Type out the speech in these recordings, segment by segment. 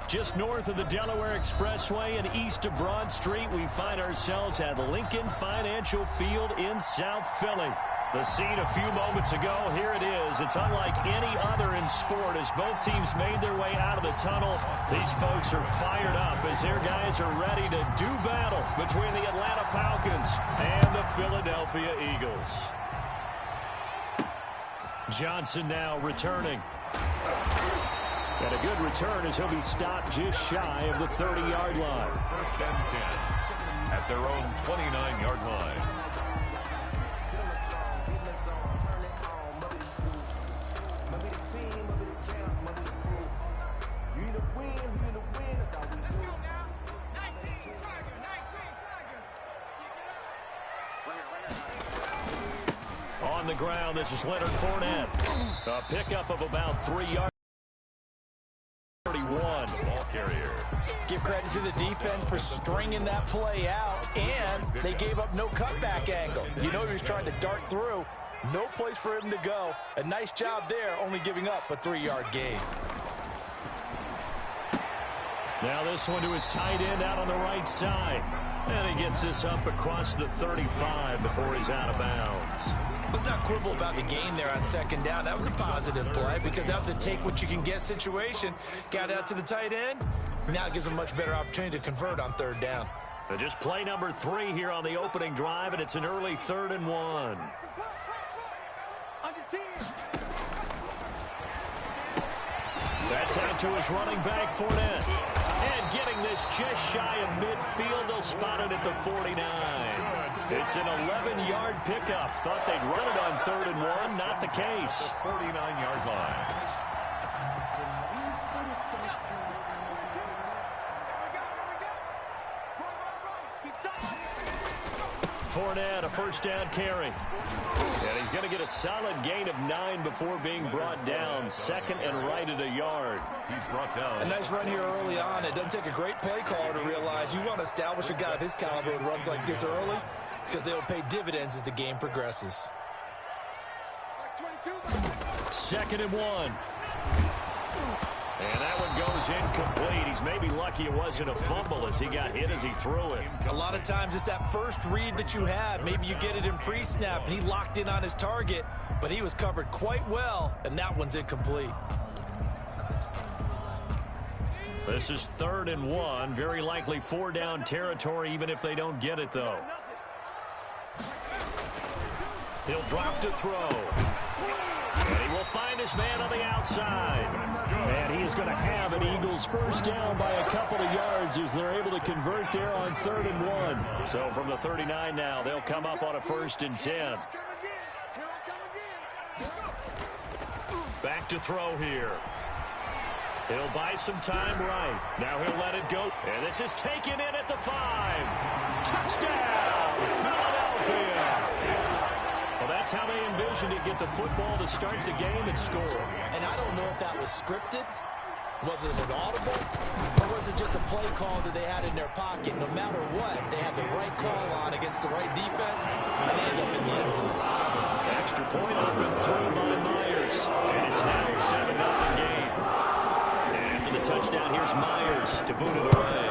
Just north of the Delaware Expressway and east of Broad Street, we find ourselves at Lincoln Financial Field in South Philly. The scene a few moments ago, here it is. It's unlike any other in sport as both teams made their way out of the tunnel. These folks are fired up as their guys are ready to do battle between the Atlanta Falcons and the Philadelphia Eagles. Johnson now returning. And a good return as he'll be stopped just shy of the 30-yard line. First and 10 at their own 29-yard line. On the ground, this is Leonard Fournette. A pickup of about 3 yards. 31. Ball carrier. Give credit to the defense for stringing that play out, and they gave up no cutback angle. You know he was trying to dart through. No place for him to go. A nice job there, only giving up a 3-yard gain. Now this one to his tight end out on the right side. And he gets this up across the 35 before he's out of bounds. Let's not quibble about the gain there on second down. That was a positive play because that was a take-what-you-can-get situation. Got out to the tight end. Now it gives him a much better opportunity to convert on third down. Just play number 3 here on the opening drive, and it's an early 3rd and 1. That's out to his running back, Fournette. And getting this just shy of midfield, they'll spot it at the 49. It's an 11-yard pickup. Thought they'd run it on 3rd and 1. Not the case. 49-yard line. Fournette, a first down carry. And he's going to get a solid gain of 9 before being brought down. Second and right at a yard. He's brought down. A nice run here early on. It doesn't take a great play caller to realize you want to establish a guy of his caliber with runs like this early because they will pay dividends as the game progresses. 2nd and 1. And that one goes incomplete. He's maybe lucky it wasn't a fumble as he got hit as he threw it. A lot of times it's that first read that you have. Maybe you get it in pre-snap and he locked in on his target, but he was covered quite well, and that one's incomplete. This is 3rd and 1. Very likely 4-down territory even if they don't get it, though. He'll drop to throw. And he will find his man on the outside. And he is going to have an Eagles first down by a couple of yards as they're able to convert there on 3rd and 1. So from the 39 now, they'll come up on a 1st and 10. Back to throw here. He'll buy some time right. Now he'll let it go. And this is taken in at the 5. Touchdown, Philadelphia. Well, that's how they envisioned it. Get the football to start the game and score. And I don't know if that was scripted. Was it an audible? Or was it just a play call that they had in their pocket? No matter what, they had the right call on against the right defense, and they end up in the end zone. Extra point up and thrown by Myers. And it's now a 7-0 game. And after the touchdown, here's Myers to boot it away.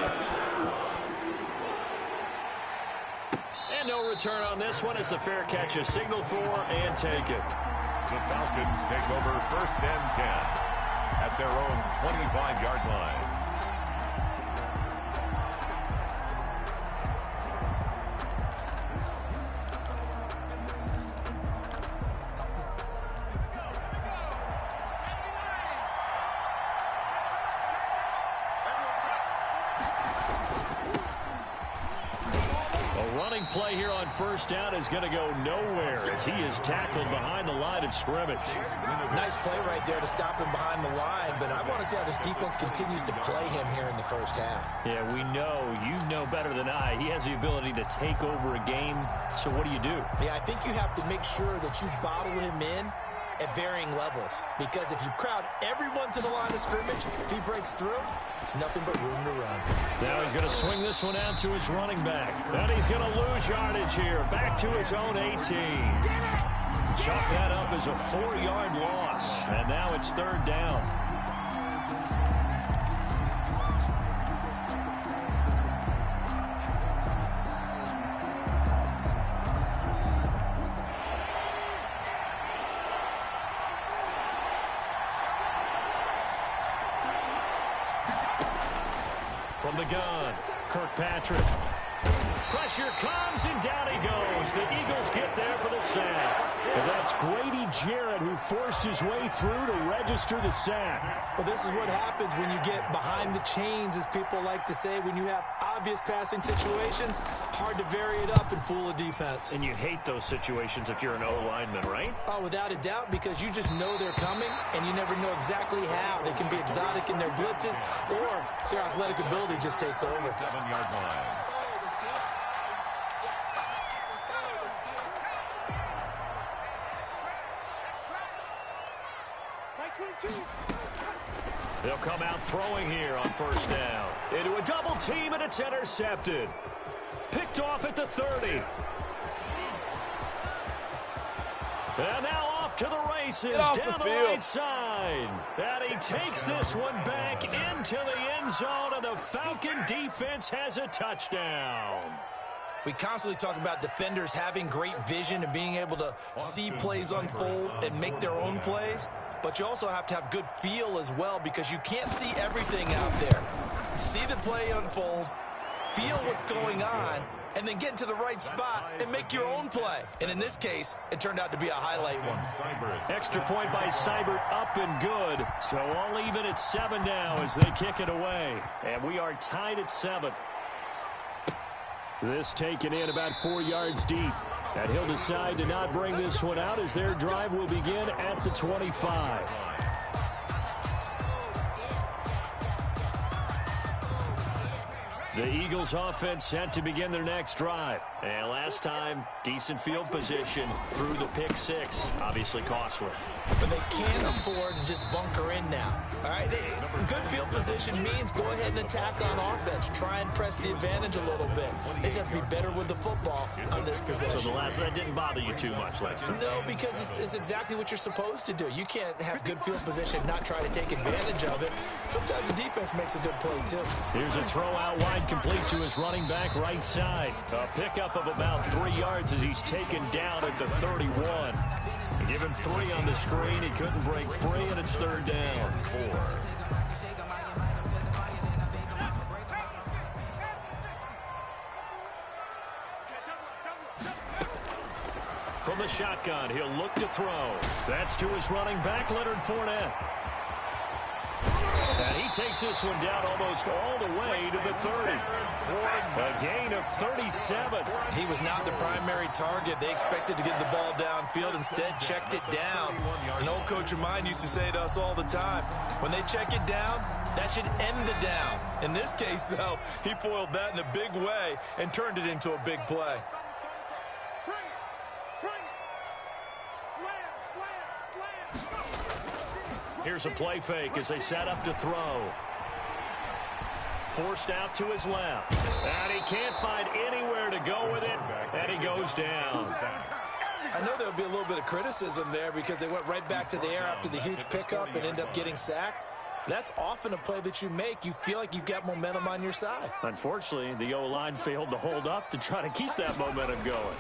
And no return on this one as the fair catch is signaled for and taken. The Falcons take over 1st and 10 at their own 25-yard line. Running play here on 1st down is going to go nowhere as he is tackled behind the line of scrimmage. Nice play right there to stop him behind the line, but I want to see how this defense continues to play him here in the first half. Yeah, we know. You know better than I. He has the ability to take over a game, so what do you do? Yeah, I think you have to make sure that you bottle him in at varying levels, because if you crowd everyone to the line of scrimmage, if he breaks through, there's nothing but room to run. Now he's going to swing this one out to his running back. And he's going to lose yardage here, back to his own 18. Chalk that up as a 4-yard loss, and now it's 3rd down. From the gun, Kirkpatrick. Pressure comes, and down he goes. The Eagles get there for the sack. And that's Grady Jarrett who forced his way through to register the sack. Well, this is what happens when you get behind the chains, as people like to say. When you have obvious passing situations, hard to vary it up and fool a defense. And you hate those situations if you're an O-lineman, right? Oh, without a doubt, because you just know they're coming, and you never know exactly how. They can be exotic in their blitzes, or their athletic ability just takes over. 7-yard line. They'll come out throwing here on first down. Into a double team, and it's intercepted. Picked off at the 30. And now off to the races down the right side. And he takes this one back into the end zone, and the Falcon defense has a touchdown. We constantly talk about defenders having great vision and being able to see plays unfold and make their own plays. But you also have to have good feel as well, because you can't see everything out there. See the play unfold, feel what's going on, and then get into the right spot and make your own play. And in this case, it turned out to be a highlight one. Extra point by Seibert, up and good. So all even at 7 now as they kick it away. And we are tied at 7. This taken in about 4 yards deep. And he'll decide to not bring this one out as their drive will begin at the 25. The Eagles offense set to begin their next drive. And last time, decent field position through the pick 6. Obviously costly. But they can't afford to just bunker in now. All right, good field position means go ahead and attack on offense. Try and press the advantage a little bit. They just have to be better with the football on this possession. So the last one didn't bother you too much last time? No, because it's exactly what you're supposed to do. You can't have good field position and not try to take advantage of it. Sometimes the defense makes a good play, too. Here's a throw out wide, complete to his running back right side. A pickup of about 3 yards as he's taken down at the 31. Give him 3 on the screen. He couldn't break free, and it's 3rd down. 4. From the shotgun, he'll look to throw. That's to his running back, Leonard Fournette. And he takes this one down almost all the way to the 30. A gain of 37. He was not the primary target. They expected to get the ball downfield. Instead, checked it down. An old coach of mine used to say to us all the time, when they check it down, that should end the down. In this case, though, he foiled that in a big way and turned it into a big play. Here's a play fake as they set up to throw. Forced out to his left. And he can't find anywhere to go with it. And he goes down. I know there'll be a little bit of criticism there because they went right back to the air after the huge pickup and end up getting sacked. That's often a play that you make. You feel like you've got momentum on your side. Unfortunately, the O-line failed to hold up to try to keep that momentum going.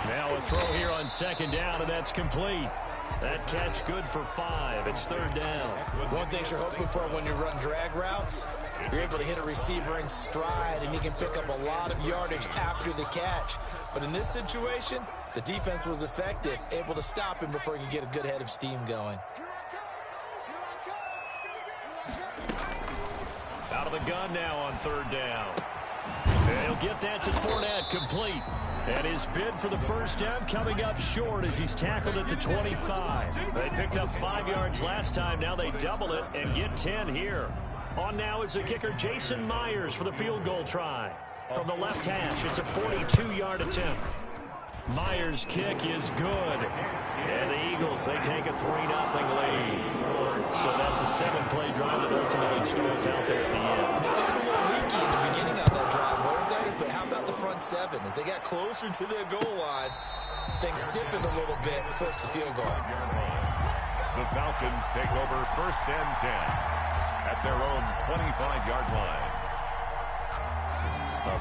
Now a throw here on 2nd down, and that's complete. That catch good for 5. It's 3rd down. One thing you're hoping for when you run drag routes, you're able to hit a receiver in stride, and he can pick up a lot of yardage after the catch. But in this situation, the defense was effective, able to stop him before he could get a good head of steam going. Out of the gun now on 3rd down. And he'll get that to Fournette, complete. And his bid for the first down coming up short as he's tackled at the 25. They picked up 5 yards last time. Now they double it and get 10 here. On now is the kicker, Jason Myers, for the field goal try. From the left hash, it's a 42-yard attempt. Myers' kick is good. And the Eagles, they take a 3-0 lead. So that's a 7-play drive that ultimately stalls out there at the end. Things were a little leaky in the beginning on that drive, weren't they? But how about the front 7? As they got closer to their goal line, things stiffened a little bit, forced the field goal. The Falcons take over 1st and 10 at their own 25-yard line.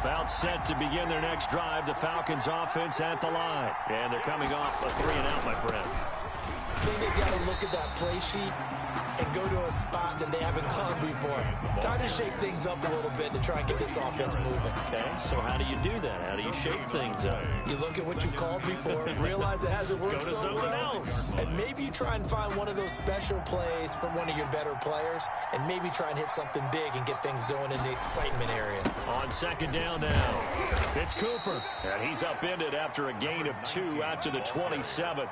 About set to begin their next drive. The Falcons offense at the line. And they're coming off a 3-and-out, my friend. I think they've got to look at that play sheet and go to a spot that they haven't gone before. Time to shake things up a little bit to try and get this offense moving. Okay, so how do you do that? How do you shake things up? You look at what you called before, realize it hasn't worked so well, else. and maybe you try and find one of those special plays from one of your better players, and maybe try and hit something big and get things going in the excitement area. On second down now, it's Cooper, and he's upended after a gain of 2 out to the 27.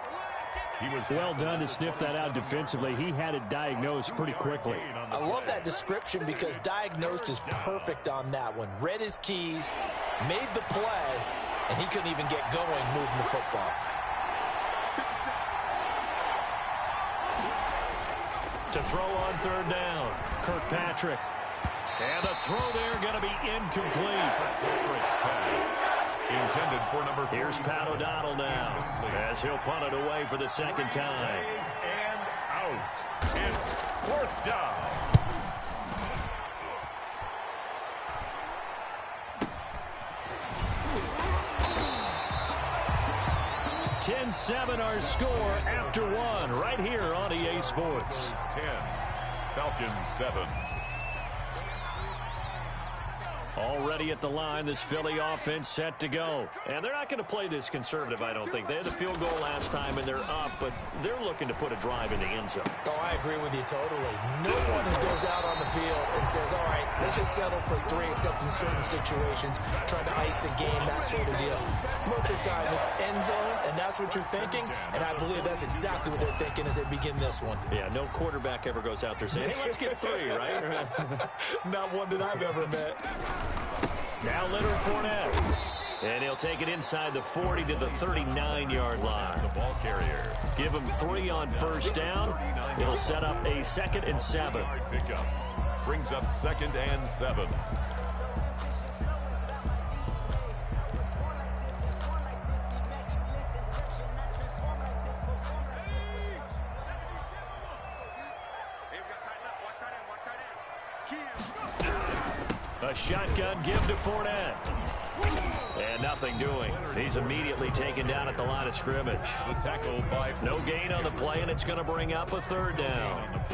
He was well done to sniff that out defensively. He had it diagnosed pretty quickly. I love that description because diagnosed is perfect on that one. Read his keys, made the play, and he couldn't even get going moving the football. To throw on third down, Kirkpatrick. And the throw there going to be incomplete. intended for number 4. Here's Pat O'Donnell now as he'll punt it away for the second time. And out. It's 4th down. $10-7 our score after 1 right here on EA Sports. 10, Falcons 7. Already at the line, this Philly offense set to go. And they're not going to play this conservative, I don't think. They had the field goal last time, and they're up, but they're looking to put a drive in the end zone. Oh, I agree with you totally. No one goes out on the field and says, all right, let's just settle for 3, except in certain situations, trying to ice a game, that sort of deal. Most of the time, it's end zone, and that's what you're thinking, and I believe that's exactly what they're thinking as they begin this one. Yeah, no quarterback ever goes out there saying, hey, let's get 3, right? Not one that I've ever met. Now Leonard Fournette. And he'll take it inside the 40 to the 39-yard line. The ball carrier. Give him 3 on first down. It'll set up a 2nd and 7. Pickup. Brings up 2nd and 7. A shotgun give to Fournette. And nothing doing. He's immediately taken down at the line of scrimmage. The tackle by no gain on the play, and it's going to bring up a 3rd down.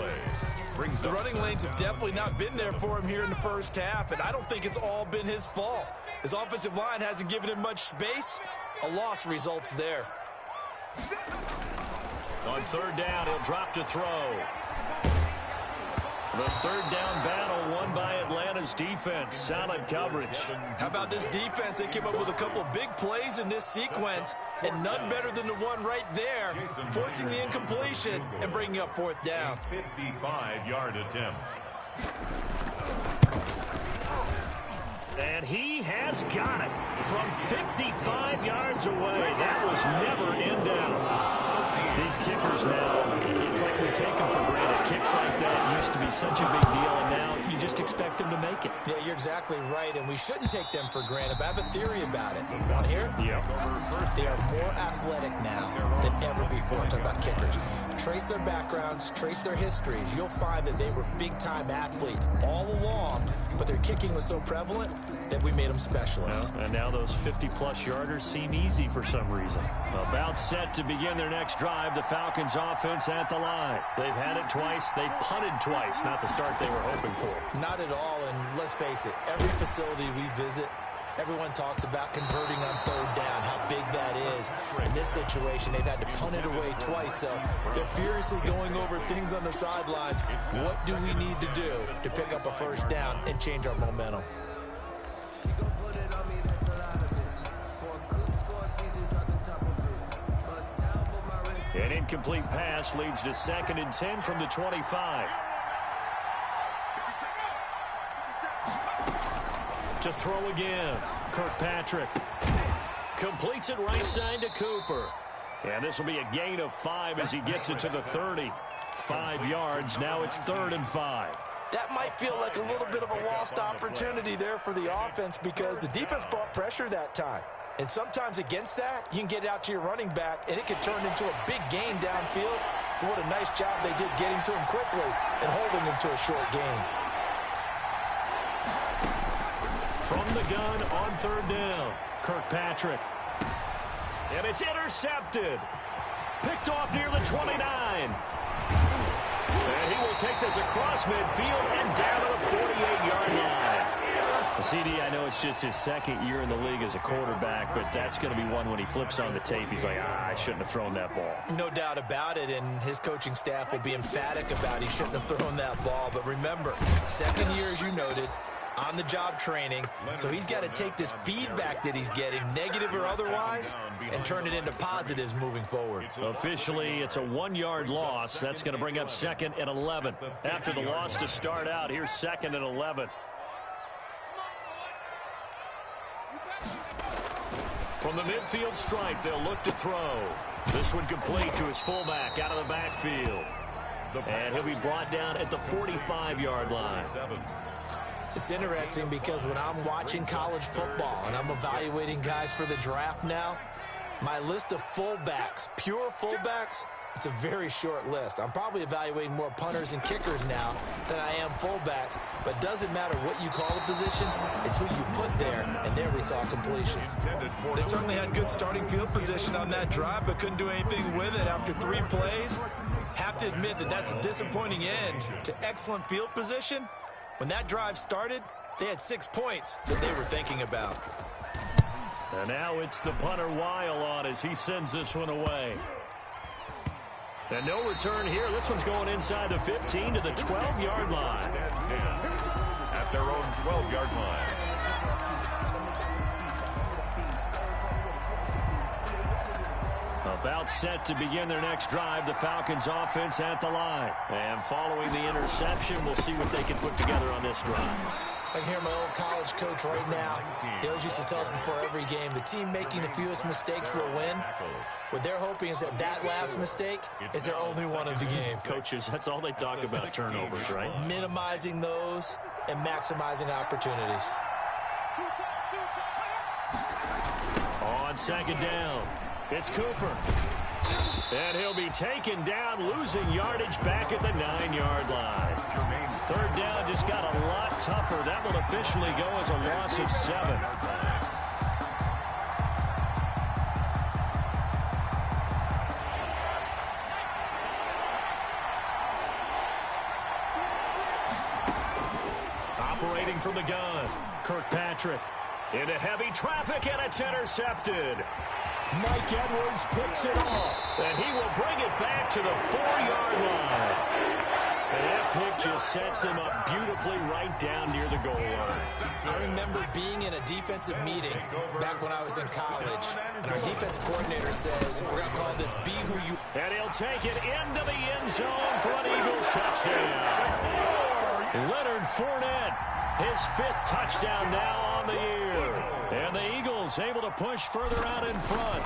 The running lanes have definitely not been there for him here in the first half, and I don't think it's all been his fault. His offensive line hasn't given him much space. A loss results there. On 3rd down, he'll drop to throw. The 3rd down battle won by Atlanta's defense. Solid coverage. How about this defense? They came up with a couple of big plays in this sequence, and none better than the one right there, forcing the incompletion and bringing up 4th down. 55-yard attempt. And he has got it from 55 yards away. That was never in doubt. These kickers now, it's like we take them for granted. Kicks like that used to be such a big deal, and now you just expect them to make it. Yeah, you're exactly right, and we shouldn't take them for granted, but I have a theory about it. Want to hear? Yeah. They are more athletic now than ever before. Talk about kickers. Trace their backgrounds, trace their histories. You'll find that they were big-time athletes all along, but their kicking was so prevalent that we made them specialists. Well, and now those 50-plus yarders seem easy for some reason. About set to begin their next drive, the Falcons offense at the line. They've had it twice. They've punted twice. Not the start they were hoping for. Not at all, and let's face it, every facility we visit, everyone talks about converting on 3rd down, how big that is. In this situation, they've had to punt it away twice, so they're furiously going over things on the sidelines. What do we need to do to pick up a 1st down and change our momentum? An incomplete pass leads to 2nd and 10 from the 25. To throw again, Kirkpatrick. Completes it right side to Cooper. And this will be a gain of 5 as he gets it to the 30. 5 yards, now it's 3rd and 5. That might feel like a little bit of a lost opportunity there for the offense because the defense brought pressure that time. And sometimes against that, you can get out to your running back, and it can turn into a big gain downfield. But what a nice job they did getting to him quickly and holding him to a short gain. From the gun on 3rd down, Kirkpatrick. And it's intercepted. Picked off near the 29. And he take this across midfield and down to the 48-yard line. CD, I know it's just his second year in the league as a quarterback, but that's going to be one when he flips on the tape. He's like, I shouldn't have thrown that ball. No doubt about it, and his coaching staff will be emphatic about he shouldn't have thrown that ball. But remember, second year, as you noted, on-the-job training, so he's got to take this feedback that he's getting, negative or otherwise, and turn it into positives moving forward. Officially, it's a 1-yard loss. That's going to bring up 2nd and 11. After the loss to start out, here's 2nd and 11. From the midfield stripe, they'll look to throw. This one complete to his fullback out of the backfield. And he'll be brought down at the 45-yard line. It's interesting because when I'm watching college football and I'm evaluating guys for the draft now, my list of fullbacks, pure fullbacks, it's a very short list. I'm probably evaluating more punters and kickers now than I am fullbacks, but it doesn't matter what you call the position, it's who you put there, and there we saw completion. They certainly had good starting field position on that drive, but couldn't do anything with it after 3 plays. Have to admit that that's a disappointing end to excellent field position. When that drive started, they had 6 points that they were thinking about. And now it's the punter Weil on as he sends this one away. And no return here. This one's going inside the 15 to the 12-yard line. At their own 12-yard line. About set to begin their next drive, the Falcons offense at the line. And following the interception, we'll see what they can put together on this drive. I can hear my old college coach right now. He always used to tell us before every game, the team making the fewest mistakes will win. What they're hoping is that that last mistake is their only one of the game. Coaches, that's all they talk about, turnovers, right? Minimizing those and maximizing opportunities. On 2nd down, it's Cooper. And he'll be taken down, losing yardage back at the 9-yard line. 3rd down just got a lot tougher. That will officially go as a loss of 7. Operating from the gun, Kirkpatrick into heavy traffic, and it's intercepted. Mike Edwards picks it off, and he will bring it back to the 4-yard line. And that pick just sets him up beautifully right down near the goal line. I remember being in a defensive meeting back when I was in college, and our defense coordinator says, we're going to call this Be Who You. And he'll take it into the end zone for an Eagles touchdown. Leonard Fournette, his 5th touchdown now on the year. And the Eagles able to push further out in front.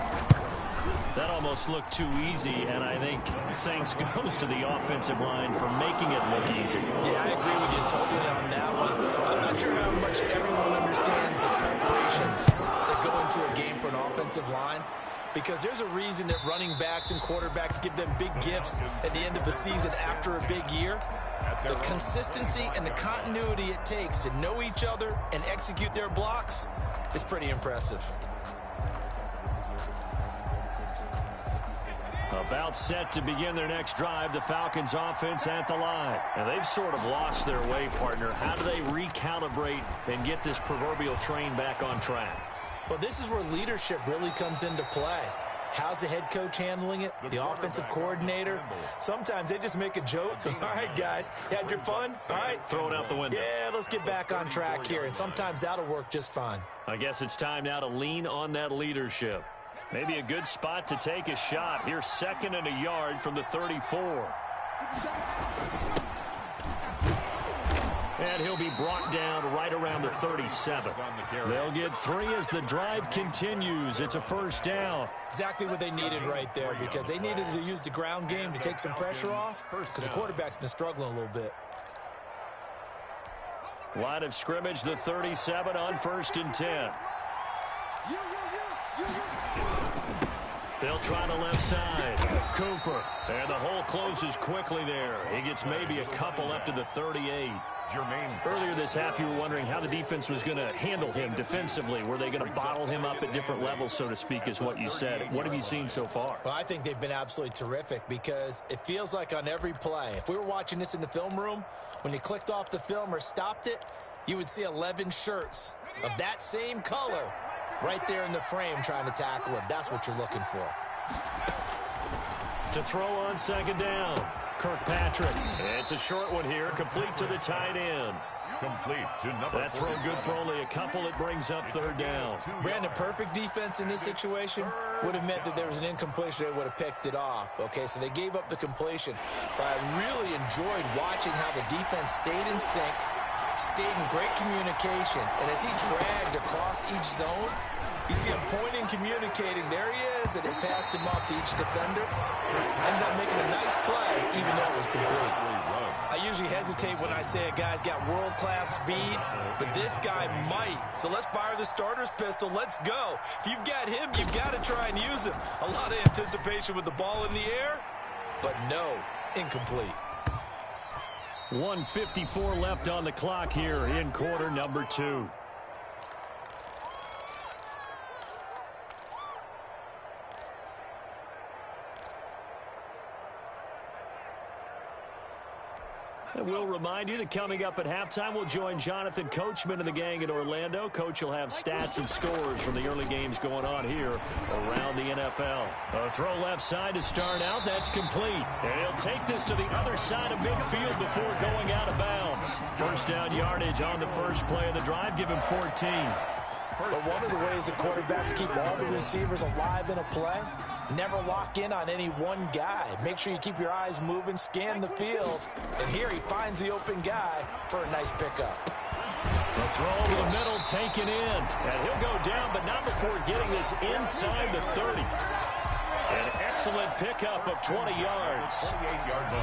That almost looked too easy, and I think thanks goes to the offensive line for making it look easy. Yeah, I agree with you totally on that one. I'm not sure how much everyone understands the preparations that go into a game for an offensive line, because there's a reason that running backs and quarterbacks give them big gifts at the end of the season after a big year. The consistency and the continuity it takes to know each other and execute their blocks is pretty impressive. About set to begin their next drive, the Falcons offense at the line. And they've sort of lost their way, partner. How do they recalibrate and get this proverbial train back on track? Well, this is where leadership really comes into play. How's the head coach handling it? The offensive coordinator? Sometimes they just make a joke. All right, guys, you had your fun? All right. Throw it out the window. Yeah, let's get back on track here. And sometimes that'll work just fine. I guess it's time now to lean on that leadership. Maybe a good spot to take a shot. Here's 2nd and a yard from the 34. And he'll be brought down right around the 37. They'll get 3 as the drive continues. It's a 1st down. Exactly what they needed right there, because they needed to use the ground game to take some pressure off, because the quarterback's been struggling a little bit. Line of scrimmage, the 37 on 1st and 10. They'll try the left side. Cooper. And the hole closes quickly there. He gets maybe a couple up to the 38. Earlier this half, you were wondering how the defense was going to handle him defensively. Were they going to bottle him up at different levels, so to speak, is what you said. What have you seen so far? Well, I think they've been absolutely terrific because it feels like on every play, if we were watching this in the film room, when you clicked off the film or stopped it, you would see 11 shirts of that same color right there in the frame trying to tackle him. That's what you're looking for. To throw on second down. Kirkpatrick. It's a short one here, complete to the tight end. Complete to number That throw good for only a couple. It brings up third down. Brandon, perfect defense in this situation would have meant that there was an incompletion. They would have picked it off. Okay, so they gave up the completion. But I really enjoyed watching how the defense stayed in sync, stayed in great communication. And as he dragged across each zone, you see him pointing, communicating. There he is, and it passed him off to each defender. Ended up making a nice play, even though it was complete. I usually hesitate when I say a guy's got world-class speed, but this guy might. So let's fire the starter's pistol. Let's go. If you've got him, you've got to try and use him. A lot of anticipation with the ball in the air, but no, incomplete. 1:54 left on the clock here in quarter number 2. And we'll remind you that coming up at halftime, we'll join Jonathan Coachman and the gang in Orlando. Coach will have stats and scores from the early games going on here around the NFL. A throw left side to start out. That's complete. And he'll take this to the other side of midfield before going out of bounds. First down yardage on the first play of the drive. Give him 14. But one of the ways that quarterbacks keep all the receivers alive in a play, never lock in on any one guy. Make sure you keep your eyes moving, scan the field. And here he finds the open guy for a nice pickup. The throw over the middle taken in. And he'll go down, but not before getting this inside the 30. An excellent pickup of 20 yards.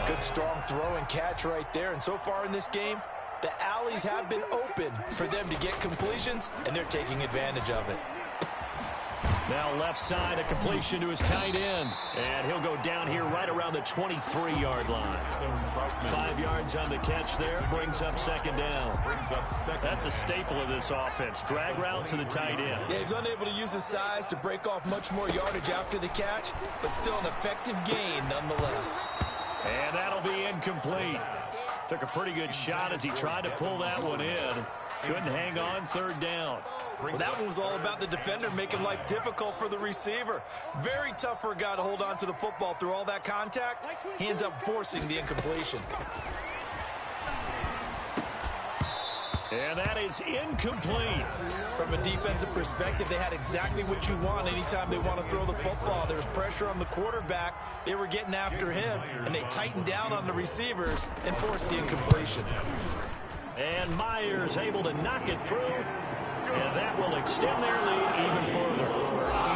Good strong throw and catch right there. And so far in this game, the alleys have been open for them to get completions, and they're taking advantage of it. Now left side, a completion to his tight end. And he'll go down here right around the 23-yard line. 5 yards on the catch there. Brings up second down. That's a staple of this offense. Drag route to the tight end. Yeah, he's unable to use his size to break off much more yardage after the catch, but still an effective gain nonetheless. And that'll be incomplete. Took a pretty good shot as he tried to pull that one in. Couldn't hang on, third down. Well, that one was all about the defender making life difficult for the receiver. Very tough for a guy to hold on to the football through all that contact. He ends up forcing the incompletion. And that is incomplete. From a defensive perspective, they had exactly what you want anytime they want to throw the football. There was pressure on the quarterback. They were getting after him, and they tightened down on the receivers and forced the incompletion. And Myers able to knock it through. And that will extend their lead even further.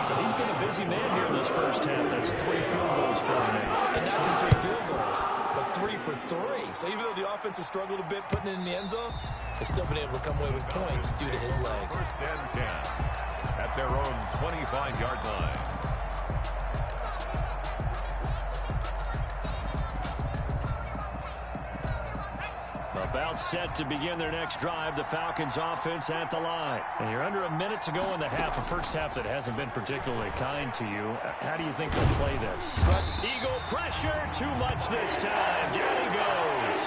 So he's been a busy man here in this first half. That's 3 field goals for him now. And not just 3 field goals, but 3 for 3. So even though the offense has struggled a bit putting it in the end zone, they've still been able to come away with points due to his leg. First and 10 at their own 25-yard line. About set to begin their next drive, the Falcons offense at the line. And you're under a minute to go in the half, a first half that hasn't been particularly kind to you. How do you think they'll play this? Eagle pressure, too much this time. Down he goes.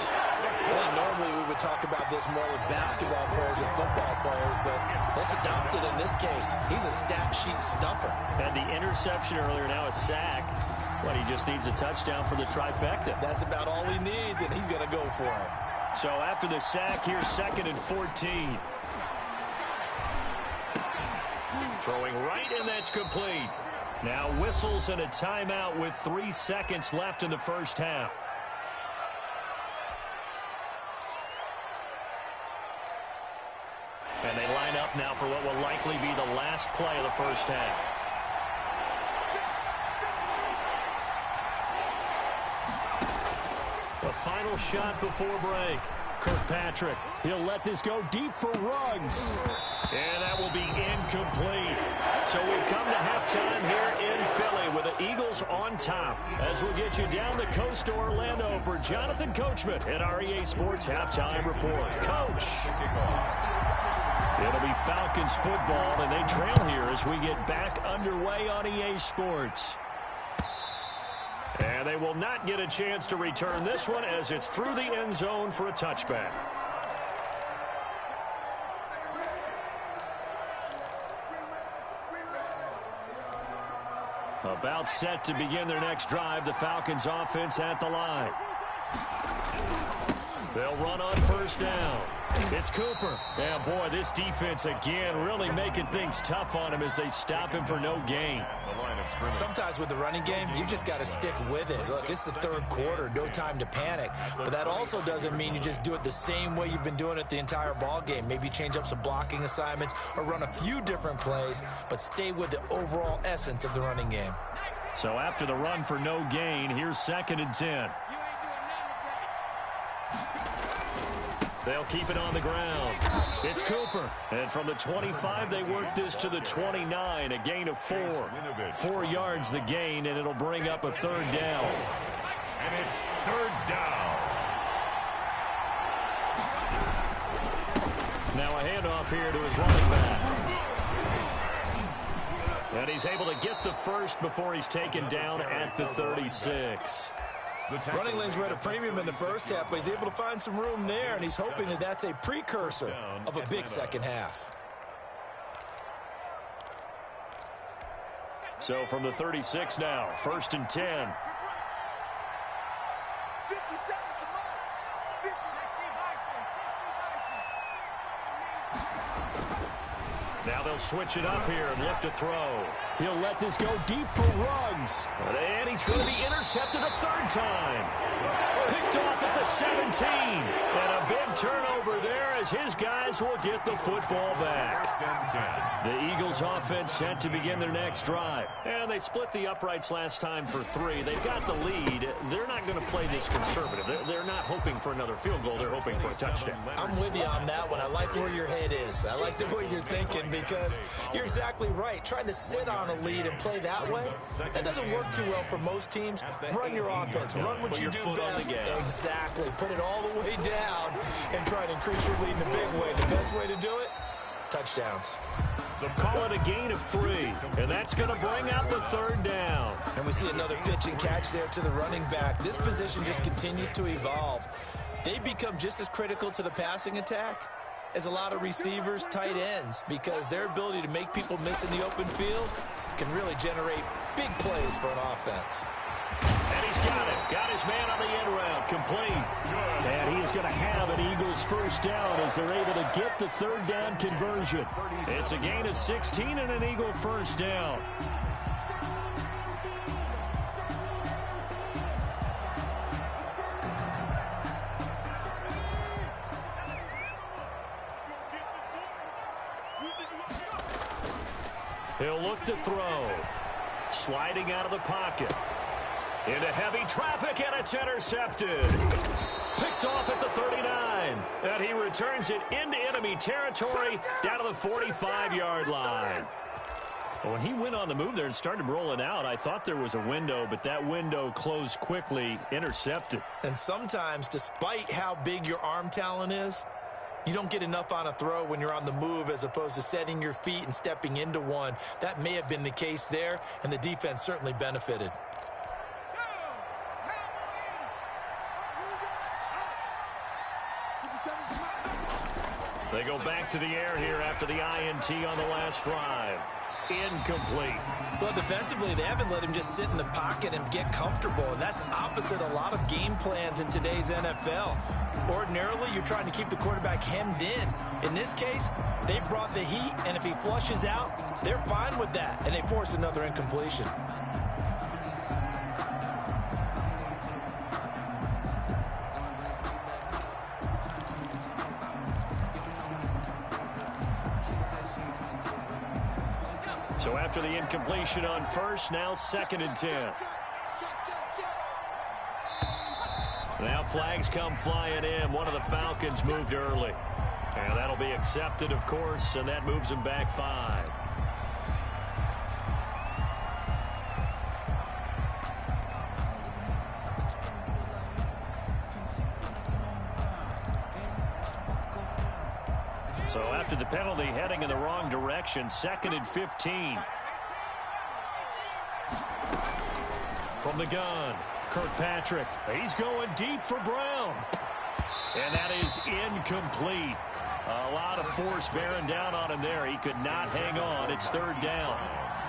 Well, normally we would talk about this more with basketball players and football players, but let's adopt it in this case. He's a stat sheet stuffer. Had the interception earlier, now a sack. Well, he just needs a touchdown for the trifecta. That's about all he needs, and he's going to go for it. So after the sack, here's 2nd and 14. Throwing right, and that's complete. Now whistles and a timeout with 3 seconds left in the first half. And they line up now for what will likely be the last play of the first half. The final shot before break. Kirkpatrick. He'll let this go deep for Ruggs. And that will be incomplete. So we've come to halftime here in Philly with the Eagles on top. As we'll get you down the coast to Orlando for Jonathan Coachman at our EA Sports Halftime Report. Coach. It'll be Falcons football, and they trail here as we get back underway on EA Sports. And they will not get a chance to return this one as it's through the end zone for a touchback. About set to begin their next drive, the Falcons offense at the line. They'll run on first down. It's Cooper. Yeah, boy, this defense again really making things tough on him as they stop him for no gain. Sometimes with the running game, you just got to stick with it. Look, it's the third quarter, no time to panic. But that also doesn't mean you just do it the same way you've been doing it the entire ball game. Maybe change up some blocking assignments or run a few different plays, but stay with the overall essence of the running game. So after the run for no gain, here's 2nd and 10. They'll keep it on the ground. It's Cooper. And from the 25, they work this to the 29, a gain of 4. 4 yards the gain, and it'll bring up a 3rd down. And it's 3rd down. Now a handoff here to his running back. And he's able to get the first before he's taken down at the 36. Running lanes were at a premium in the first half, but he's able to find some room there, and he's hoping that that's a precursor of a big second half. So from the 36 now, 1st and 10. Now they'll switch it up here and look to throw. He'll let this go deep for Ruggs. And he's going to be intercepted a 3rd time. Picked off at the 17. And a big turnover there as his guys will get the football back. The Eagles offense set to begin their next drive. And they split the uprights last time for 3. They've got the lead. They're not going to play this conservative. They're not hoping for another field goal. They're hoping for a touchdown. I'm with you on that one. I like where your head is. I like the way you're thinking because you're exactly right. Trying to sit on a lead and play that way, that doesn't work too well for most teams. Run your offense. Run what you do best. Exactly. Put it all the way down and try to increase your lead in a big way. The best way to do it, touchdowns. They'll call it a gain of 3, and that's going to bring out the 3rd down. And we see another pitch and catch there to the running back. This position just continues to evolve. They become just as critical to the passing attack as a lot of receivers, tight ends, because their ability to make people miss in the open field can really generate big plays for an offense. And he's got it. Got his man on the end route. Complete. And he is going to have an Eagles 1st down as they're able to get the 3rd down conversion. It's a gain of 16 and an Eagle 1st down. He'll look to throw. Sliding out of the pocket. Into heavy traffic, and it's intercepted. Picked off at the 39. And he returns it into enemy territory down to the 45-yard line. When he went on the move there and started rolling out, I thought there was a window, but that window closed quickly, intercepted. And sometimes, despite how big your arm talent is, you don't get enough on a throw when you're on the move as opposed to setting your feet and stepping into one. That may have been the case there, and the defense certainly benefited. They go back to the air here after the INT on the last drive. Incomplete. Well, defensively, they haven't let him just sit in the pocket and get comfortable, and that's opposite a lot of game plans in today's NFL. Ordinarily, you're trying to keep the quarterback hemmed in. In this case, they brought the heat, and if he flushes out, they're fine with that, and they force another incompletion. So after the incompletion on 1st, now 2nd and 10. Now flags come flying in. One of the Falcons moved early. And that'll be accepted, of course, and that moves them back 5. So after the penalty, heading in the wrong direction, 2nd and 15. From the gun, Kirkpatrick. He's going deep for Brown. And that is incomplete. A lot of force bearing down on him there. He could not hang on. It's 3rd down.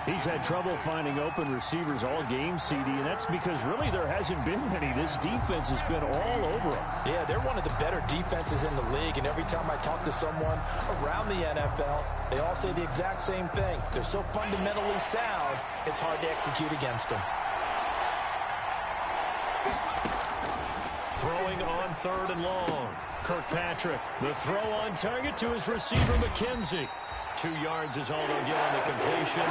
He's had trouble finding open receivers all game, CD, and that's because really there hasn't been many. This defense has been all over him. Yeah, they're one of the better defenses in the league, and every time I talk to someone around the NFL, they all say the exact same thing. They're so fundamentally sound, it's hard to execute against them. Throwing on 3rd and long. Kirkpatrick, the throw on target to his receiver, McKenzie. 2 yards is all they'll get on the completion.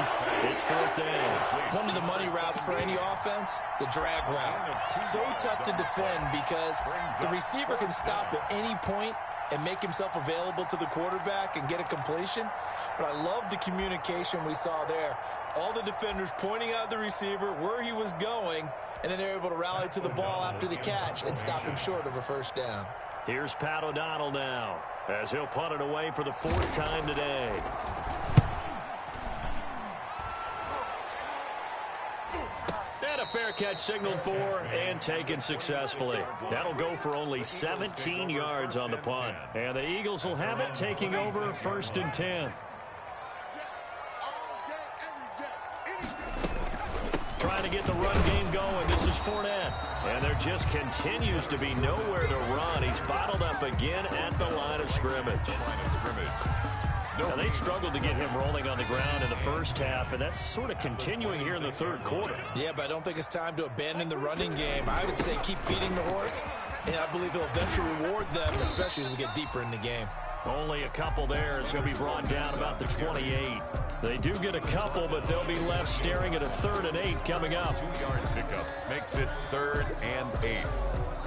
It's 4th down. One of the money routes for any offense, the drag route. So tough to defend because the receiver can stop at any point and make himself available to the quarterback and get a completion. But I love the communication we saw there. All the defenders pointing out the receiver, where he was going, and then they're able to rally to the ball after the catch and stop him short of a 1st down. Here's Pat O'Donnell now, as he'll punt it away for the 4th time today. And a fair catch signaled for and taken successfully. That'll go for only 17 yards on the punt. And the Eagles will have it, taking over 1st and 10. Trying to get the run game going. This is Fournette. And there just continues to be nowhere to run. He's bottled up again at the line of scrimmage. Now, they struggled to get him rolling on the ground in the 1st half, and that's sort of continuing here in the 3rd quarter. Yeah, but I don't think it's time to abandon the running game. I would say keep feeding the horse, and I believe he'll eventually reward them, especially as we get deeper in the game. Only a couple there. It's going to be brought down about the 28. They do get a couple, but they'll be left staring at a 3rd and 8 coming up. 2-yard pickup makes it 3rd and 8.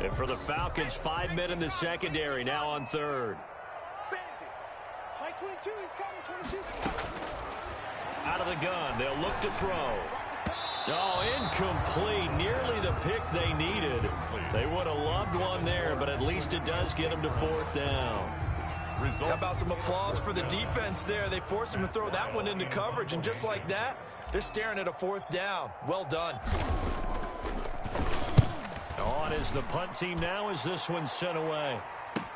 And for the Falcons, 5 men in the secondary now on 3rd. Like 22, he's coming, 22. Out of the gun, they'll look to throw. Oh, incomplete. Nearly the pick they needed. They would have loved one there, but at least it does get them to 4th down. How about some applause for the defense there? They forced him to throw that one into coverage, and just like that, they're staring at a 4th down. Well done. On is the punt team now as this one's sent away.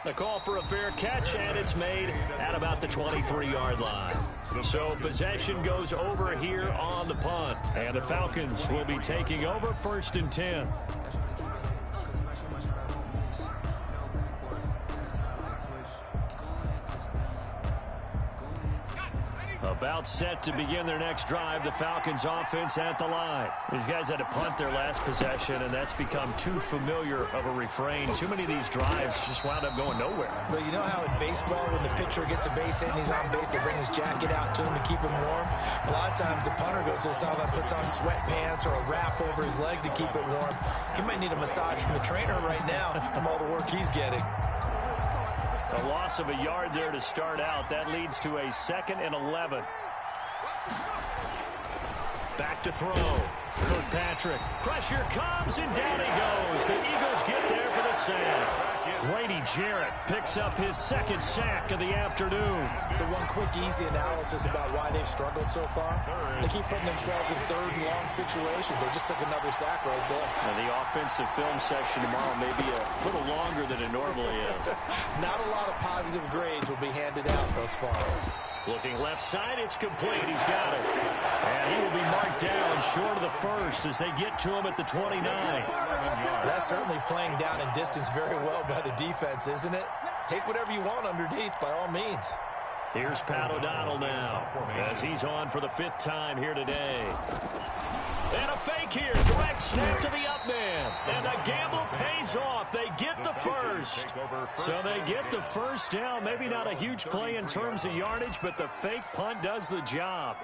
The call for a fair catch, and it's made at about the 23-yard line. So possession goes over here on the punt, and the Falcons will be taking over 1st and 10. About set to begin their next drive. The Falcons offense at the line. These guys had to punt their last possession, and that's become too familiar of a refrain. Too many of these drives just wound up going nowhere. Well, you know how in baseball, when the pitcher gets a base hit and he's on base, they bring his jacket out to him to keep him warm? A lot of times the punter goes to the sideline, puts on sweatpants or a wrap over his leg to keep it warm. He might need a massage from the trainer right now from all the work he's getting. A loss of a yard there to start out. That leads to a 2nd and 11. Back to throw. Kirkpatrick. Pressure comes, and down he goes. The Eagles get there for the sack. Grady Jarrett picks up his 2nd sack of the afternoon. So one quick, easy analysis about why they've struggled so far. They keep putting themselves in 3rd and long situations. They just took another sack right there. And the offensive film session tomorrow may be a little longer than it normally is. Not a lot of positive grades will be handed out thus far. Looking left side, it's complete. He's got it. And he will be marked down short of the 1st as they get to him at the 29. That's certainly playing down in distance very well by the defense, isn't it? Take whatever you want underneath, by all means. Here's Pat O'Donnell now as he's on for the 5th time here today. And a fake here. Direct snap to the up man. And the gamble pays off. They get the 1st. So they get the 1st down. Maybe not a huge play in terms of yardage, but the fake punt does the job.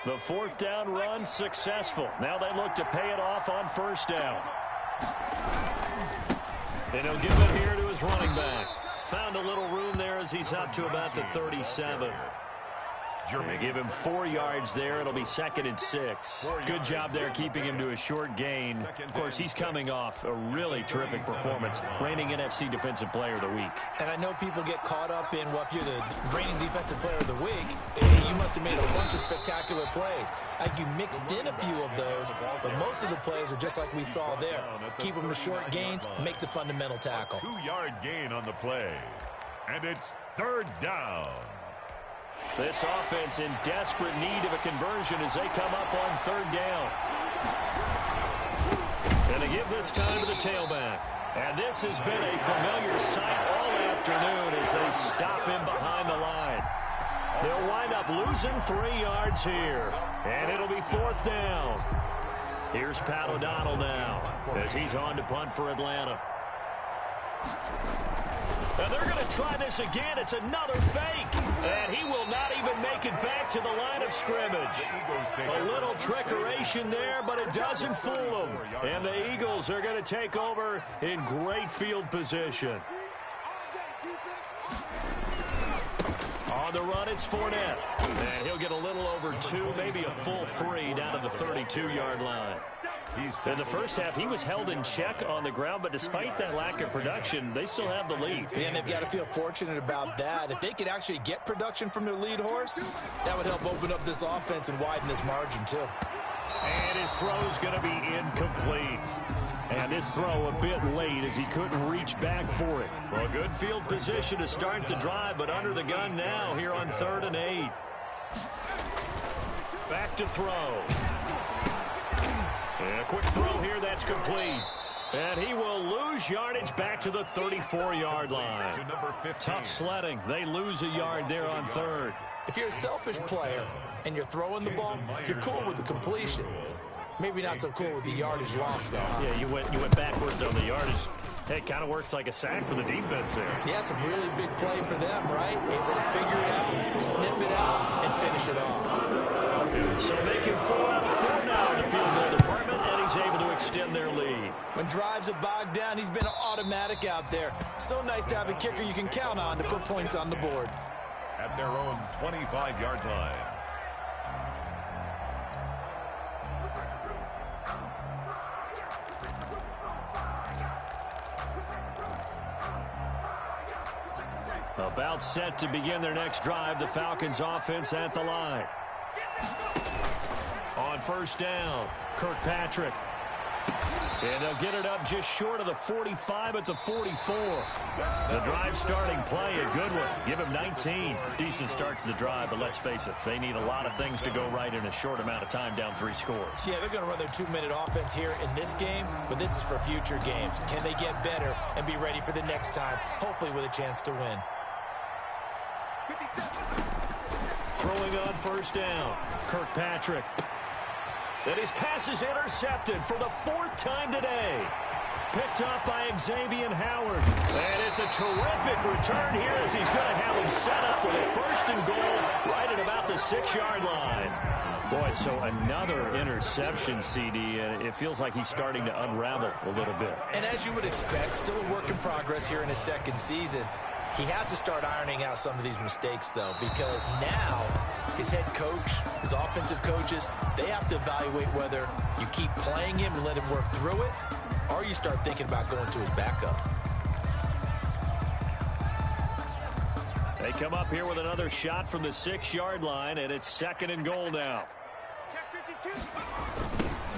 The fourth down run successful. Now they look to pay it off on first down. And he'll give it here to his running back. Found a little room there as he's up to about the 37. They give him 4 yards there. It'll be 2nd and 6. Good job there keeping him to a short gain. Of course, he's coming off a really terrific performance, reigning NFC Defensive Player of the Week. And I know people get caught up in, well, if you're the reigning Defensive Player of the Week, you must have made a bunch of spectacular plays. Like you mixed in a few of those, but most of the plays are just like we saw there. Keep them to short gains, make the fundamental tackle. 2-yard gain on the play. And it's 3rd down. This offense in desperate need of a conversion as they come up on 3rd down. And they give this time to the tailback. And this has been a familiar sight all afternoon as they stop him behind the line. They'll wind up losing 3 yards here. And it'll be 4th down. Here's Pat O'Donnell now as he's on to punt for Atlanta. And they're going to try this again. It's another fake. And he will not even make it back to the line of scrimmage. A little trickeration there, but it doesn't fool them. And the Eagles are going to take over in great field position. On the run, it's Fournette. And he'll get a little over 2, maybe a full 3 down to the 32-yard line. In the first half, he was held in check on the ground, but despite that lack of production, they still have the lead. And they've got to feel fortunate about that. If they could actually get production from their lead horse, that would help open up this offense and widen this margin, too. And his throw's going to be incomplete. And this throw a bit late as he couldn't reach back for it. Well, good field position to start the drive, but under the gun now here on 3rd and 8. Back to throw. And a quick throw here, that's complete. And he will lose yardage back to the 34-yard line. Tough sledding. They lose a yard there on 3rd. If you're a selfish player and you're throwing the ball, you're cool with the completion. Maybe not so cool with the yardage loss, though. Yeah, you went backwards on the yardage. Hey, it kind of works like a sack for the defense there. Yeah, it's a really big play for them, right? Able to figure it out, sniff it out, and finish it off. So making 4 out of 4 now in the field goal department, and he's able to extend their lead. When drives are bogged down, he's been automatic out there. So nice to have a kicker you can count on to put points on the board. At their own 25-yard line. About set to begin their next drive, the Falcons offense at the line. On first down, Kirkpatrick. And they'll get it up just short of the 45 at the 44. The drive starting play, a good one. Give him 19. Decent start to the drive, but let's face it, they need a lot of things to go right in a short amount of time, down 3 scores. Yeah, they're going to run their 2-minute offense here in this game, but this is for future games. Can they get better and be ready for the next time, hopefully with a chance to win? Throwing on first down, Kirkpatrick. And his pass is intercepted for the 4th time today. Picked up by Xavier Howard. And it's a terrific return here as he's going to have him set up with a 1st and goal right at about the 6-yard line. Boy, so another interception, CD, and it feels like he's starting to unravel a little bit. And as you would expect, still a work in progress here in his 2nd season. He has to start ironing out some of these mistakes, though, because now his head coach, his offensive coaches, they have to evaluate whether you keep playing him and let him work through it, or you start thinking about going to his backup. They come up here with another shot from the 6-yard line, and it's 2nd and goal now.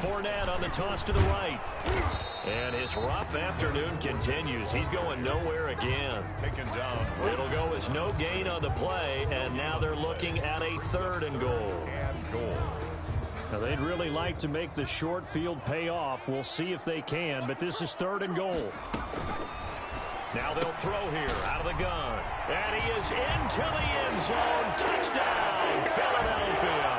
Fournette on the toss to the right. And his rough afternoon continues. He's going nowhere again. Taken down. It'll go as no gain on the play, and now they're looking at a 3rd and goal. Now, they'd really like to make the short field pay off. We'll see if they can, but this is 3rd and goal. Now they'll throw here out of the gun. And he is into the end zone. Touchdown, Philadelphia.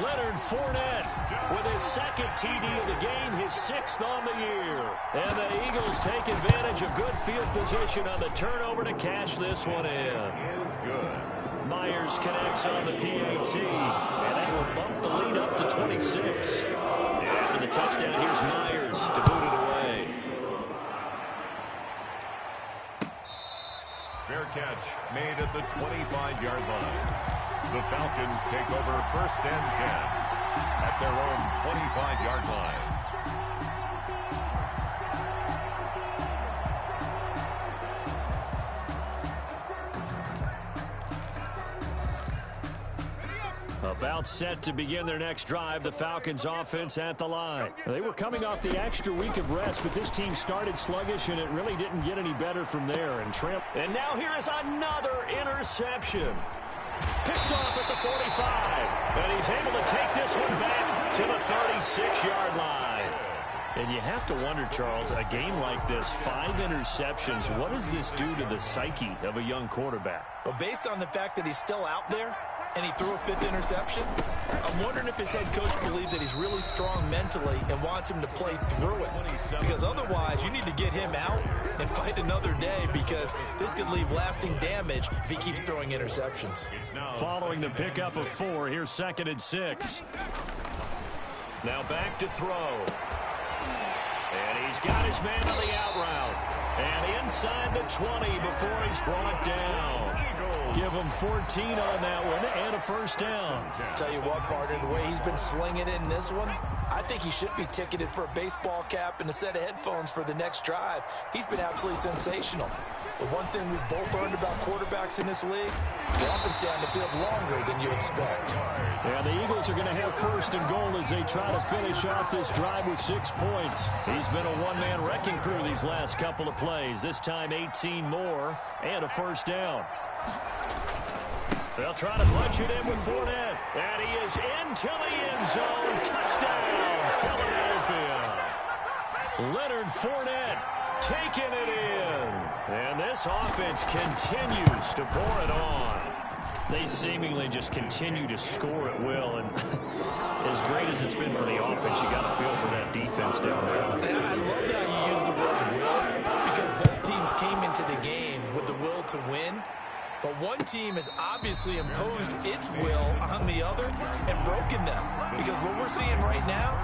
Leonard Fournette with his 2nd TD of the game, his 6th on the year. And the Eagles take advantage of good field position on the turnover to cash this one in. Is good. Myers connects on the PAT, and that will bump the lead up to 26. And after the touchdown, here's Myers to boot it away. Fair catch made at the 25-yard line. The Falcons take over first and 10 at their own 25-yard line. About set to begin their next drive, the Falcons offense at the line. They were coming off the extra week of rest, but this team started sluggish, and it really didn't get any better from there. And now here is another interception. Picked off at the 45. And he's able to take this one back to the 36-yard line. And you have to wonder, Charles, a game like this, 5 interceptions, what does this do to the psyche of a young quarterback? Well, based on the fact that he's still out there, and he threw a 5th interception, I'm wondering if his head coach believes that he's really strong mentally and wants him to play through it. Because otherwise, you need to get him out and fight another day, because this could leave lasting damage if he keeps throwing interceptions. Following the pickup of 4, here's 2nd and 6. Now back to throw. And he's got his man on the out route. And inside the 20 before he's brought down. Give him 14 on that one and a first down. Tell you what, partner, the way he's been slinging it in this one, I think he should be ticketed for a baseball cap and a set of headphones for the next drive. He's been absolutely sensational. The one thing we've both learned about quarterbacks in this league, they often stay on the field longer than you expect. Yeah, the Eagles are going to have 1st and goal as they try to finish off this drive with 6 points. He's been a one-man wrecking crew these last couple of plays. This time 18 more and a first down. They'll try to punch it in with Fournette. And he is into the end zone. Touchdown, Philadelphia. Leonard Fournette taking it in. And this offense continues to pour it on. They seemingly just continue to score at will. And as great as it's been for the offense, you got to feel for that defense down there. And I love how you use the word will, because both teams came into the game with the will to win. But one team has obviously imposed its will on the other and broken them. Because what we're seeing right now,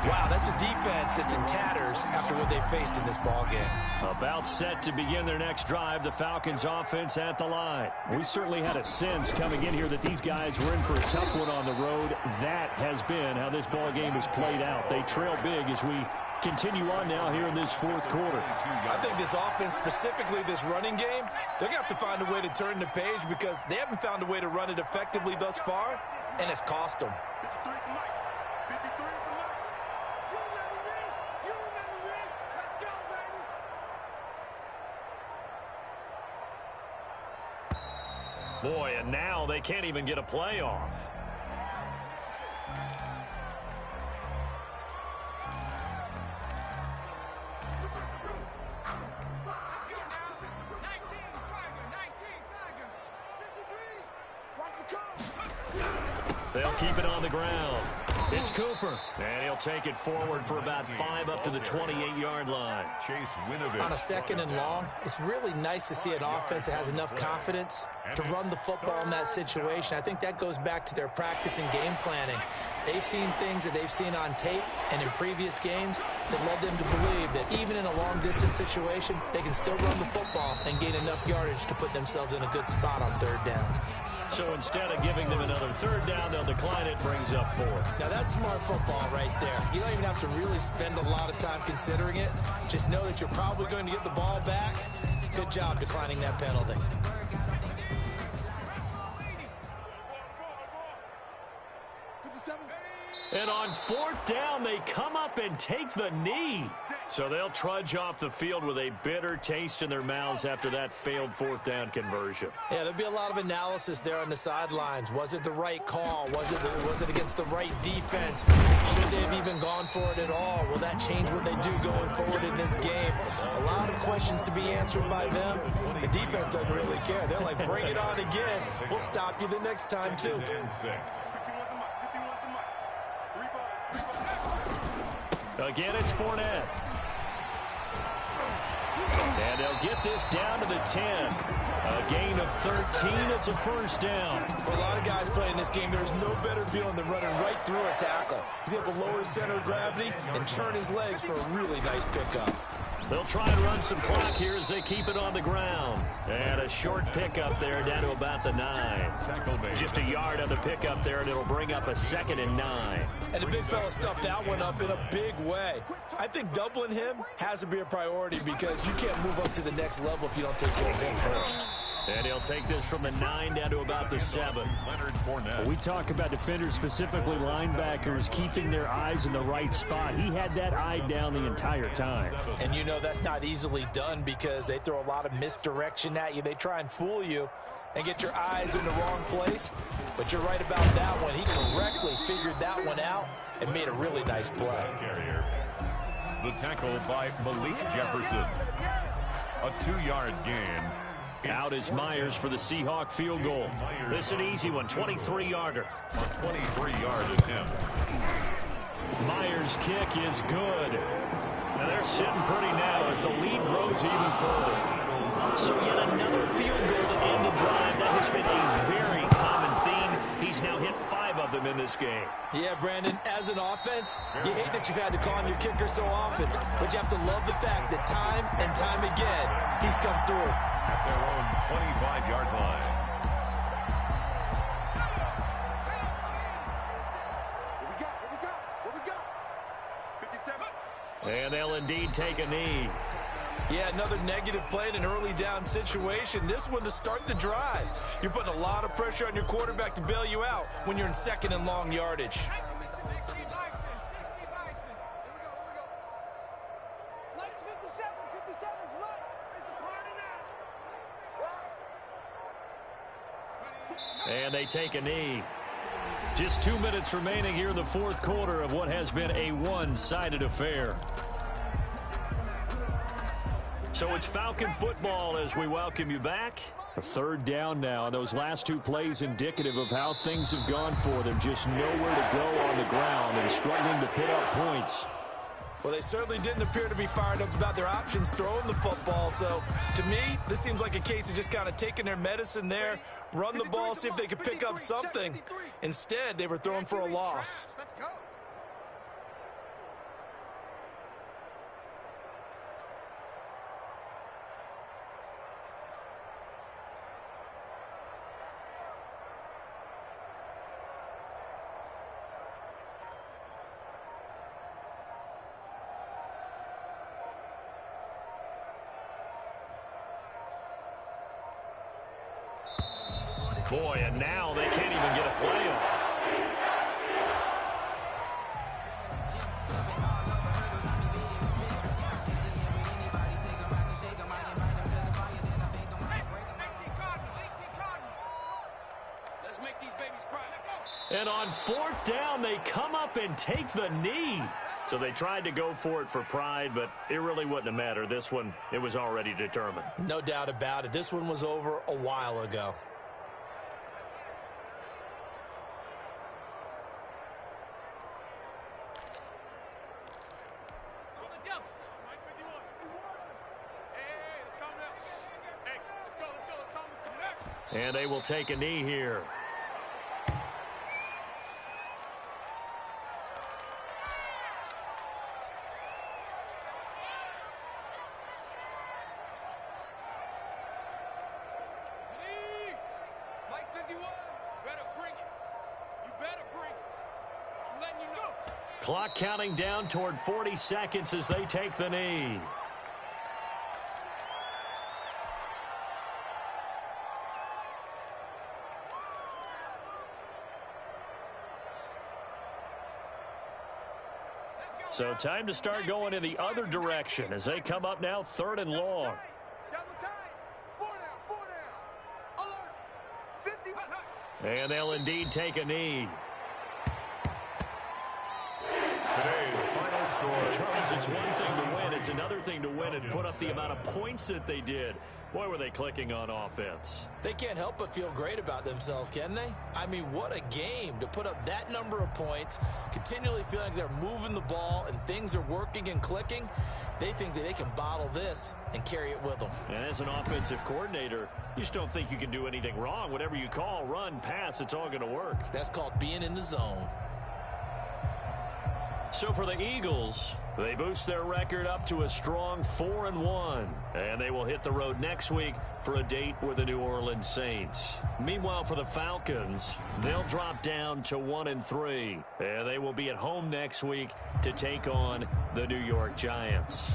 wow, that's a defense that's in tatters after what they faced in this ball game. About set to begin their next drive, the Falcons offense at the line. We certainly had a sense coming in here that these guys were in for a tough one on the road. That has been how this ball game has played out. They trail big as we continue on now here in this 4th quarter. I think this offense, specifically this running game, they're going to have to find a way to turn the page, because they haven't found a way to run it effectively thus far, and it's cost them. 53 is the mic. 53 is the mic. You ready, Ray? You ready, Ray? Let's go, baby. Boy, and now they can't even get a play off. They'll keep it on the ground. It's Cooper. And he'll take it forward for about 5 up to the 28-yard line. Chase Winovich. On a 2nd and long, it's really nice to see an offense that has enough confidence to run the football in that situation. I think that goes back to their practice and game planning. They've seen things that they've seen on tape and in previous games that led them to believe that even in a long-distance situation, they can still run the football and gain enough yardage to put themselves in a good spot on 3rd down. So instead of giving them another 3rd down, they'll decline it, brings up 4. Now that's smart football right there. You don't even have to really spend a lot of time considering it. Just know that you're probably going to get the ball back. Good job declining that penalty. And on 4th down, they come up and take the knee. So they'll trudge off the field with a bitter taste in their mouths after that failed 4th down conversion. Yeah, there'll be a lot of analysis there on the sidelines. Was it the right call? Was it against the right defense? Should they have even gone for it at all? Will that change what they do going forward in this game? A lot of questions to be answered by them. The defense doesn't really care. They're like, bring it on again. We'll stop you the next time, too. Again, it's Fournette. And they'll get this down to the 10. A gain of 13. It's a first down. For a lot of guys playing this game, there's no better feeling than running right through a tackle. He's able to lower his center of gravity and churn his legs for a really nice pickup. They'll try and run some clock here as they keep it on the ground. And a short pickup there down to about the 9. Just a yard on the pickup there, and it'll bring up a 2nd and 9. And the big fella stuffed that one up in a big way. I think doubling him has to be a priority because you can't move up to the next level if you don't take care of him first. And he'll take this from the 9 down to about the 7. We talk about defenders, specifically linebackers, keeping their eyes in the right spot. He had that eye down the entire time. And you know that's not easily done because they throw a lot of misdirection at you. They try and fool you and get your eyes in the wrong place. But you're right about that one. He correctly figured that one out and made a really nice play. The tackle by Malik Jefferson. A 2-yard gain. Out is Myers for the Seahawk field goal. This is an easy one, 23-yarder. A 23-yard attempt. Myers' kick is good. Now they're sitting pretty now as the lead grows even further. So yet another field goal to end the drive. That has been a very common theme. He's now hit 5 of them in this game. Yeah, Brandon, as an offense, you hate that you've had to call on your kicker so often, but you have to love the fact that time and time again, he's come through. At their own 25-yard line. What we got? 57. And they'll indeed take a knee. Yeah, another negative play in an early down situation. This one to start the drive. You're putting a lot of pressure on your quarterback to bail you out when you're in 2nd and long yardage. And they take a knee. Just 2 minutes remaining here in the 4th quarter of what has been a one-sided affair. So it's Falcon football as we welcome you back. A 3rd down now. Those last 2 plays indicative of how things have gone for them. Just nowhere to go on the ground and struggling to put up points. Well, they certainly didn't appear to be fired up about their options throwing the football. So, to me, this seems like a case of just kind of taking their medicine there, run the ball, see if they could pick up something. Instead, they were throwing for a loss. Let's go. Boy, and now they can't even get a play off. Let's make these babies cry. And on 4th down, they come up and take the knee. So they tried to go for it for pride, but it really wouldn't have mattered. This one, it was already determined. No doubt about it. This one was over a while ago. And they will take a knee here. Mike 51, better bring it. You better bring it. I'm letting you know. Clock counting down toward 40 seconds as they take the knee. So time to start going in the other direction as they come up now 3rd and long. Double time. 4 down. Alert. 50. And they'll indeed take a knee. Today's final score. Charles, it's one thing to win. It's it's another thing to win and put up the amount of points that they did. Boy, were they clicking on offense. They can't help but feel great about themselves, can they? I mean, what a game to put up that number of points, continually feeling like they're moving the ball and things are working and clicking. They think that they can bottle this and carry it with them. And as an offensive coordinator, you just don't think you can do anything wrong. Whatever you call, run, pass, it's all going to work. That's called being in the zone. So for the Eagles, they boost their record up to a strong 4-1. And they will hit the road next week for a date with the New Orleans Saints. Meanwhile, for the Falcons, they'll drop down to 1-3. And they will be at home next week to take on the New York Giants.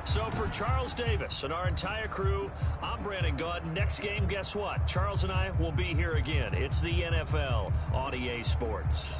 So for Charles Davis and our entire crew, I'm Brandon Gaudin. Next game, guess what? Charles and I will be here again. It's the NFL on EA Sports.